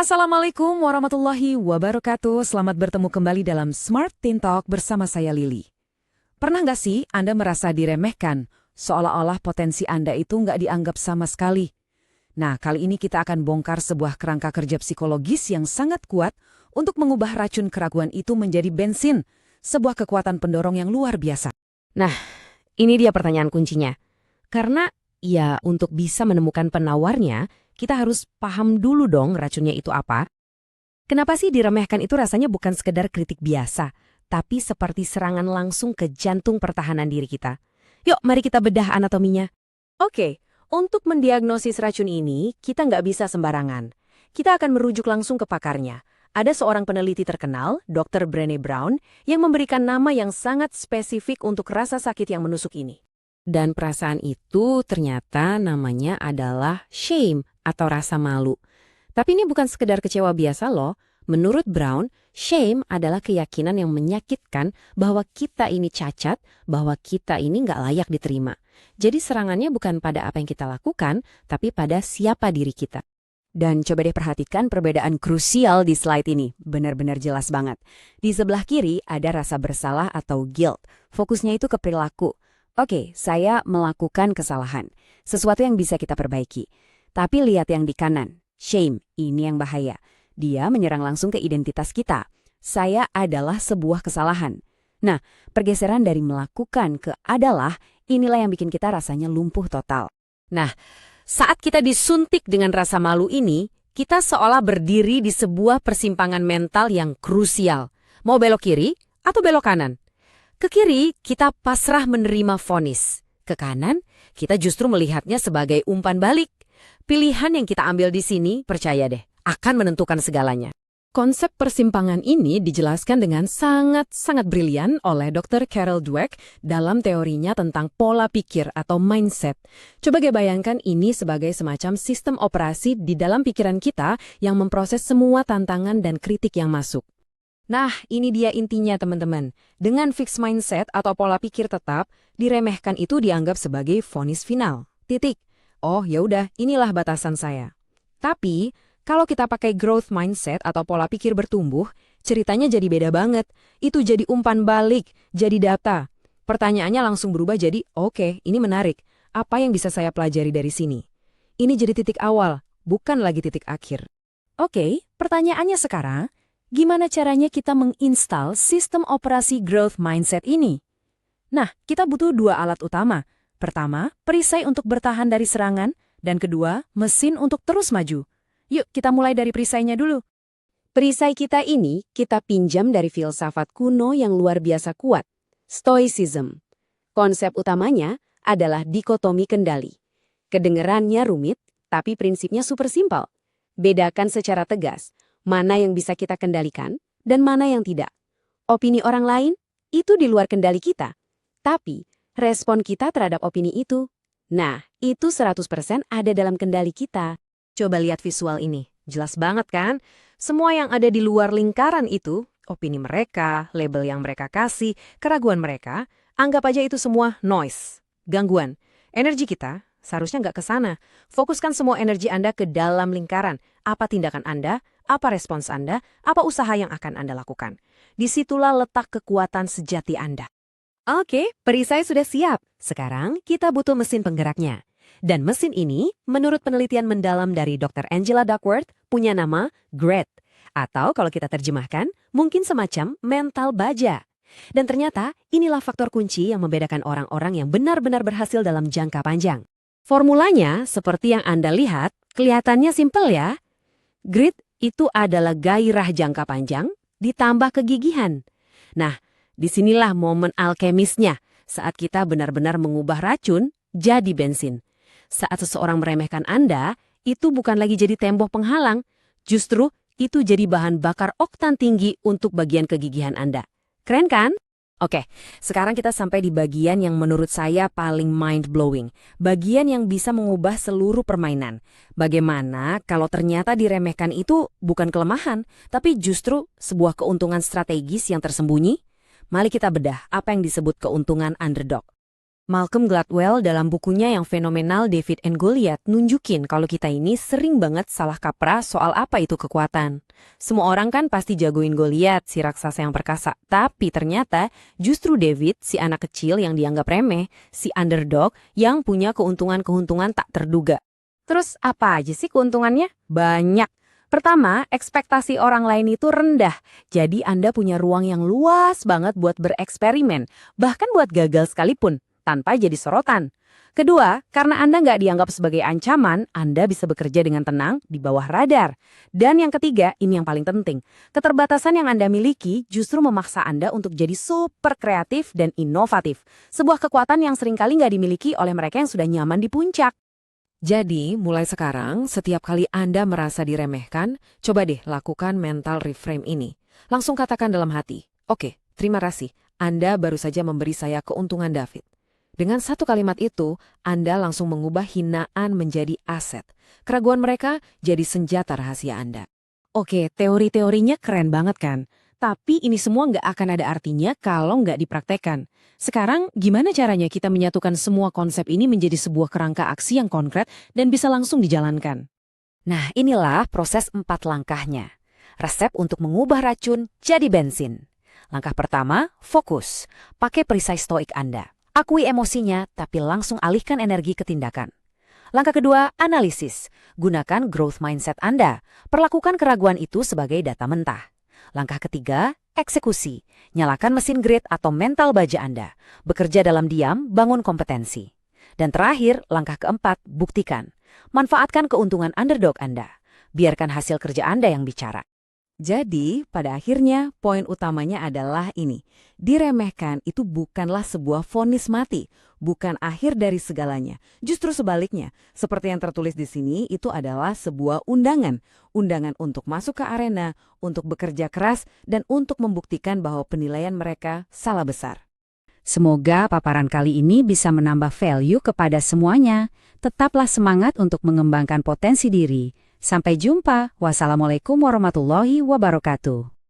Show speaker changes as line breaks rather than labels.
Assalamualaikum warahmatullahi wabarakatuh. Selamat bertemu kembali dalam Smart Teen Talk bersama saya Lily. Pernah nggak sih Anda merasa diremehkan, seolah-olah potensi Anda itu nggak dianggap sama sekali? Nah, kali ini kita akan bongkar sebuah kerangka kerja psikologis yang sangat kuat untuk mengubah racun keraguan itu menjadi bensin, sebuah kekuatan pendorong yang luar biasa.
Nah, ini dia pertanyaan kuncinya. Karena, untuk bisa menemukan penawarnya, kita harus paham dulu dong racunnya itu apa. Kenapa sih diremehkan itu rasanya bukan sekedar kritik biasa, tapi seperti serangan langsung ke jantung pertahanan diri kita. Yuk, mari kita bedah anatominya.
Oke, untuk mendiagnosis racun ini, kita nggak bisa sembarangan. Kita akan merujuk langsung ke pakarnya. Ada seorang peneliti terkenal, Dr. Brené Brown, yang memberikan nama yang sangat spesifik untuk rasa sakit yang menusuk ini.
Dan perasaan itu ternyata namanya adalah shame atau rasa malu. Tapi ini bukan sekedar kecewa biasa loh. Menurut Brown, shame adalah keyakinan yang menyakitkan bahwa kita ini cacat, bahwa kita ini nggak layak diterima. Jadi serangannya bukan pada apa yang kita lakukan, tapi pada siapa diri kita.
Dan coba deh perhatikan perbedaan krusial di slide ini. Benar-benar jelas banget. Di sebelah kiri ada rasa bersalah atau guilt. Fokusnya itu ke perilaku. Oke, saya melakukan kesalahan. Sesuatu yang bisa kita perbaiki. Tapi lihat yang di kanan. Shame, ini yang bahaya. Dia menyerang langsung ke identitas kita. Saya adalah sebuah kesalahan. Nah, pergeseran dari melakukan ke adalah, inilah yang bikin kita rasanya lumpuh total.
Nah, saat kita disuntik dengan rasa malu ini, kita seolah berdiri di sebuah persimpangan mental yang krusial. Mau belok kiri atau belok kanan? Ke kiri, kita pasrah menerima vonis. Ke kanan, kita justru melihatnya sebagai umpan balik. Pilihan yang kita ambil di sini, percaya deh, akan menentukan segalanya.
Konsep persimpangan ini dijelaskan dengan sangat-sangat brilian oleh Dr. Carol Dweck dalam teorinya tentang pola pikir atau mindset. Coba bayangkan ini sebagai semacam sistem operasi di dalam pikiran kita yang memproses semua tantangan dan kritik yang masuk. Nah, ini dia intinya teman-teman. Dengan fixed mindset atau pola pikir tetap, diremehkan itu dianggap sebagai vonis final. Titik. Oh, ya udah, inilah batasan saya. Tapi, kalau kita pakai growth mindset atau pola pikir bertumbuh, ceritanya jadi beda banget. Itu jadi umpan balik, jadi data. Pertanyaannya langsung berubah jadi, oke, ini menarik. Apa yang bisa saya pelajari dari sini? Ini jadi titik awal, bukan lagi titik akhir. Oke, pertanyaannya sekarang, gimana caranya kita menginstal sistem operasi growth mindset ini? Nah, kita butuh dua alat utama. Pertama, perisai untuk bertahan dari serangan, dan kedua, mesin untuk terus maju. Yuk, kita mulai dari perisainya dulu. Perisai kita ini kita pinjam dari filsafat kuno yang luar biasa kuat, Stoicism. Konsep utamanya adalah dikotomi kendali. Kedengerannya rumit, tapi prinsipnya super simpel. Bedakan secara tegas, mana yang bisa kita kendalikan dan mana yang tidak. Opini orang lain, itu di luar kendali kita. Tapi, respon kita terhadap opini itu, nah, itu 100% ada dalam kendali kita.
Coba lihat visual ini, jelas banget kan? Semua yang ada di luar lingkaran itu, opini mereka, label yang mereka kasih, keraguan mereka, anggap aja itu semua noise, gangguan. Energi kita seharusnya nggak ke sana. Fokuskan semua energi Anda ke dalam lingkaran. Apa tindakan Anda, apa respons Anda, apa usaha yang akan Anda lakukan. Disitulah letak kekuatan sejati Anda. Oke, perisai sudah siap. Sekarang kita butuh mesin penggeraknya. Dan mesin ini, menurut penelitian mendalam dari Dr. Angela Duckworth, punya nama GRET. Atau kalau kita terjemahkan, mungkin semacam mental baja. Dan ternyata, inilah faktor kunci yang membedakan orang-orang yang benar-benar berhasil dalam jangka panjang. Formulanya, seperti yang Anda lihat, kelihatannya simpel ya. Grit itu adalah gairah jangka panjang ditambah kegigihan. Nah, disinilah momen alkemisnya saat kita benar-benar mengubah racun jadi bensin. Saat seseorang meremehkan Anda, itu bukan lagi jadi tembok penghalang. Justru, itu jadi bahan bakar oktan tinggi untuk bagian kegigihan Anda. Keren kan? Oke, sekarang kita sampai di bagian yang menurut saya paling mind-blowing. Bagian yang bisa mengubah seluruh permainan. Bagaimana kalau ternyata diremehkan itu bukan kelemahan, tapi justru sebuah keuntungan strategis yang tersembunyi? Mari kita bedah apa yang disebut keuntungan underdog. Malcolm Gladwell dalam bukunya yang fenomenal David and Goliath nunjukin kalau kita ini sering banget salah kaprah soal apa itu kekuatan. Semua orang kan pasti jagoin Goliath, si raksasa yang perkasa. Tapi ternyata justru David, si anak kecil yang dianggap remeh, si underdog yang punya keuntungan-keuntungan tak terduga. Terus apa aja sih keuntungannya? Banyak. Pertama, ekspektasi orang lain itu rendah. Jadi Anda punya ruang yang luas banget buat bereksperimen, bahkan buat gagal sekalipun, tanpa jadi sorotan. Kedua, karena Anda nggak dianggap sebagai ancaman, Anda bisa bekerja dengan tenang di bawah radar. Dan yang ketiga, ini yang paling penting, keterbatasan yang Anda miliki justru memaksa Anda untuk jadi super kreatif dan inovatif. Sebuah kekuatan yang seringkali nggak dimiliki oleh mereka yang sudah nyaman di puncak.
Jadi, mulai sekarang, setiap kali Anda merasa diremehkan, coba deh lakukan mental reframe ini. Langsung katakan dalam hati, oke, terima kasih, Anda baru saja memberi saya keuntungan David. Dengan satu kalimat itu, Anda langsung mengubah hinaan menjadi aset. Keraguan mereka jadi senjata rahasia Anda.
Oke, teori-teorinya keren banget kan? Tapi ini semua nggak akan ada artinya kalau nggak dipraktekkan. Sekarang, gimana caranya kita menyatukan semua konsep ini menjadi sebuah kerangka aksi yang konkret dan bisa langsung dijalankan?
Nah, inilah proses 4 langkahnya. Resep untuk mengubah racun jadi bensin. Langkah pertama, fokus. Pakai perisai stoik Anda. Akui emosinya, tapi langsung alihkan energi ke tindakan. Langkah kedua, analisis. Gunakan growth mindset Anda. Perlakukan keraguan itu sebagai data mentah. Langkah ketiga, eksekusi. Nyalakan mesin grit atau mental baja Anda. Bekerja dalam diam, bangun kompetensi. Dan terakhir, langkah keempat, buktikan. Manfaatkan keuntungan underdog Anda. Biarkan hasil kerja Anda yang bicara.
Jadi, pada akhirnya, poin utamanya adalah ini. Diremehkan itu bukanlah sebuah vonis mati, bukan akhir dari segalanya. Justru sebaliknya, seperti yang tertulis di sini, itu adalah sebuah undangan. Undangan untuk masuk ke arena, untuk bekerja keras, dan untuk membuktikan bahwa penilaian mereka salah besar.
Semoga paparan kali ini bisa menambah value kepada semuanya. Tetaplah semangat untuk mengembangkan potensi diri. Sampai jumpa. Wassalamualaikum warahmatullahi wabarakatuh.